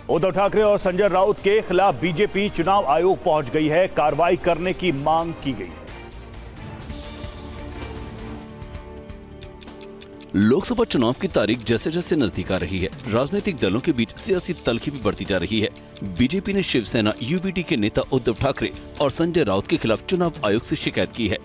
उद्धव ठाकरे और संजय राउत के खिलाफ बीजेपी चुनाव आयोग पहुंच गई है। कार्रवाई करने की मांग की गई है। लोकसभा चुनाव की तारीख जैसे जैसे नजदीक आ रही है, राजनीतिक दलों के बीच सियासी तल्खी भी बढ़ती जा रही है। बीजेपी ने शिवसेना यूबीटी के नेता उद्धव ठाकरे और संजय राउत के खिलाफ चुनाव आयोग से शिकायत की है।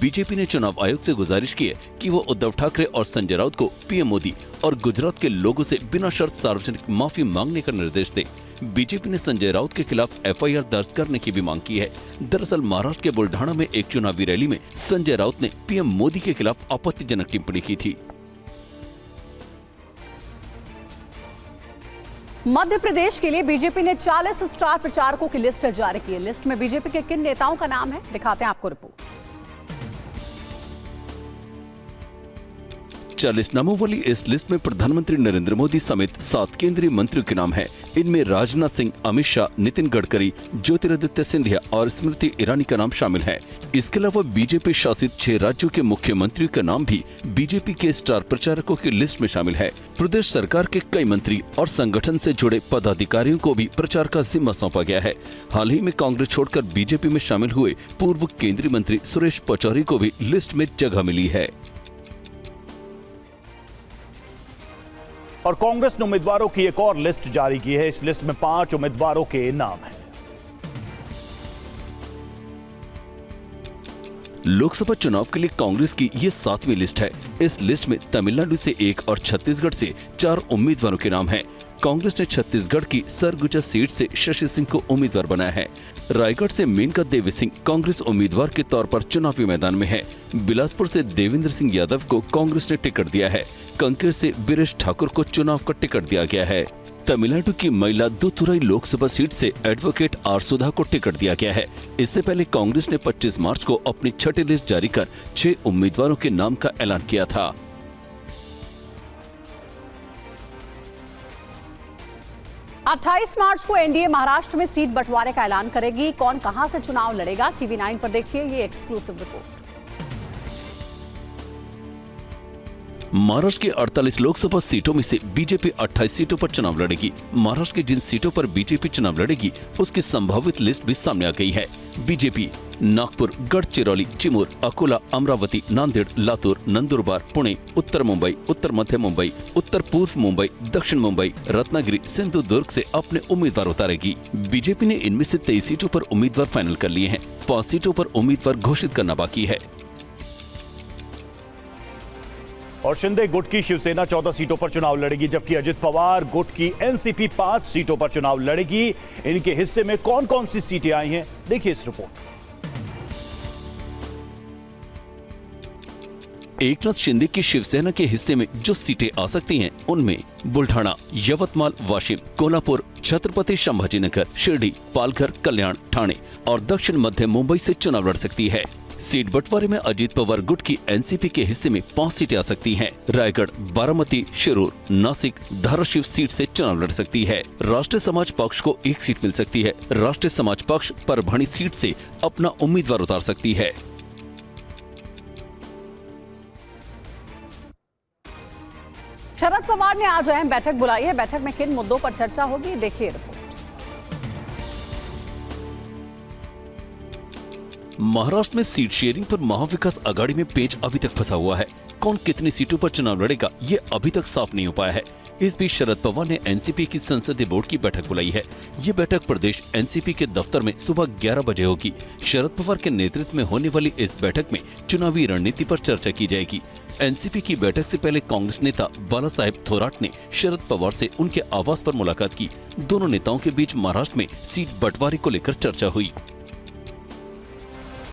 बीजेपी ने चुनाव आयोग से गुजारिश की है कि वो उद्धव ठाकरे और संजय राउत को पीएम मोदी और गुजरात के लोगों से बिना शर्त सार्वजनिक माफी मांगने का निर्देश दे। बीजेपी ने संजय राउत के खिलाफ एफआईआर दर्ज करने की भी मांग की है। दरअसल महाराष्ट्र के बुल्ढाना में एक चुनावी रैली में संजय राउत ने पीएम मोदी के खिलाफ आपत्तिजनक टिप्पणी की थी। मध्य प्रदेश के लिए बीजेपी ने 40 स्टार प्रचारकों की लिस्ट जारी की है। लिस्ट में बीजेपी के किन नेताओं का नाम है, दिखाते हैं आपको रिपोर्ट। 40 नामों वाली इस लिस्ट में प्रधानमंत्री नरेंद्र मोदी समेत 7 केंद्रीय मंत्रियों के नाम हैं। इनमें राजनाथ सिंह, अमित शाह, नितिन गडकरी, ज्योतिरादित्य सिंधिया और स्मृति ईरानी का नाम शामिल है। इसके अलावा बीजेपी शासित 6 राज्यों के मुख्यमंत्रियों का नाम भी बीजेपी के स्टार प्रचारकों की लिस्ट में शामिल है। प्रदेश सरकार के कई मंत्री और संगठन से जुड़े पदाधिकारियों को भी प्रचार का जिम्मा सौंपा गया है। हाल ही में कांग्रेस छोड़कर बीजेपी में शामिल हुए पूर्व केंद्रीय मंत्री सुरेश पचौरी को भी लिस्ट में जगह मिली है। और कांग्रेस ने उम्मीदवारों की एक और लिस्ट जारी की है। इस लिस्ट में 5 उम्मीदवारों के नाम हैं। लोकसभा चुनाव के लिए कांग्रेस की ये 7वीं लिस्ट है। इस लिस्ट में तमिलनाडु से 1 और छत्तीसगढ़ से 4 उम्मीदवारों के नाम हैं। कांग्रेस ने छत्तीसगढ़ की सरगुजा सीट से शशि सिंह को उम्मीदवार बनाया है। रायगढ़ से मेनका देवी सिंह कांग्रेस उम्मीदवार के तौर पर चुनावी मैदान में है। बिलासपुर से देवेंद्र सिंह यादव को कांग्रेस ने टिकट दिया है। कंकेर से बीरेश ठाकुर को चुनाव का टिकट दिया गया है। तमिलनाडु की महिला दुतुरई लोकसभा सीट से एडवोकेट आर सुधा को टिकट दिया गया है। इससे पहले कांग्रेस ने 25 मार्च को अपनी छठी लिस्ट जारी कर 6 उम्मीदवारों के नाम का ऐलान किया था। अट्ठाईस मार्च को एनडीए महाराष्ट्र में सीट बंटवारे का ऐलान करेगी। कौन कहां से चुनाव लड़ेगा, टीवी 9 पर देखिए ये एक्सक्लूसिव रिपोर्ट। महाराष्ट्र के 48 लोकसभा सीटों में से बीजेपी 28 सीटों पर चुनाव लड़ेगी। महाराष्ट्र की जिन सीटों पर बीजेपी चुनाव लड़ेगी उसकी संभावित लिस्ट भी सामने आ गई है। बीजेपी नागपुर, गढ़चिरौली, चिमूर, अकोला, अमरावती, नांदेड़, लातूर, नंदुरबार, पुणे, उत्तर मुंबई, उत्तर मध्य मुंबई, उत्तर पूर्व मुंबई, दक्षिण मुंबई, रत्नागिरी, सिंधुदुर्ग से अपने उम्मीदवार उतारेगी। बीजेपी ने इनमें से 23 सीटों पर उम्मीदवार फाइनल कर लिए हैं। 5 सीटों पर उम्मीदवार घोषित करना बाकी है। और शिंदे गुट की शिवसेना 14 सीटों पर चुनाव लड़ेगी, जबकि अजित पवार गुट की एनसीपी 5 सीटों पर चुनाव लड़ेगी। इनके हिस्से में कौन कौन सी सीटें आई हैं, देखिए इस रिपोर्ट। एकनाथ शिंदे की शिवसेना के हिस्से में जो सीटें आ सकती हैं, उनमें बुल्ढाना, यवतमाल, वाशिम, कोल्हापुर, छत्रपति संभाजीनगर, शिरडी, पालघर, कल्याण, ठाणे और दक्षिण मध्य मुंबई से चुनाव लड़ सकती है। सीट बंटवारे में अजित पवार गुट की एनसीपी के हिस्से में 5 सीटें आ सकती हैं। रायगढ़, बारामती, शिरूर, नासिक, धाराशिव सीट से चुनाव लड़ सकती है। राष्ट्रीय समाज पक्ष को 1 सीट मिल सकती है। राष्ट्रीय समाज पक्ष परभणी सीट से अपना उम्मीदवार उतार सकती है। शरद पवार ने आज अहम बैठक बुलाई है। बैठक में किन मुद्दों पर चर्चा होगी, देखिए रिपोर्ट। महाराष्ट्र में सीट शेयरिंग पर महाविकास आघाड़ी में पेच अभी तक फंसा हुआ है। कौन कितनी सीटों पर चुनाव लड़ेगा ये अभी तक साफ नहीं हो पाया है। इस बीच शरद पवार ने एनसीपी की संसदीय बोर्ड की बैठक बुलाई है। ये बैठक प्रदेश एनसीपी के दफ्तर में सुबह 11 बजे होगी। शरद पवार के नेतृत्व में होने वाली इस बैठक में चुनावी रणनीति पर चर्चा की जाएगी। एनसीपी की बैठक से पहले कांग्रेस नेता बाला साहेब थोराट ने शरद पवार से उनके आवास पर मुलाकात की। दोनों नेताओं के बीच महाराष्ट्र में सीट बंटवारे को लेकर चर्चा हुई।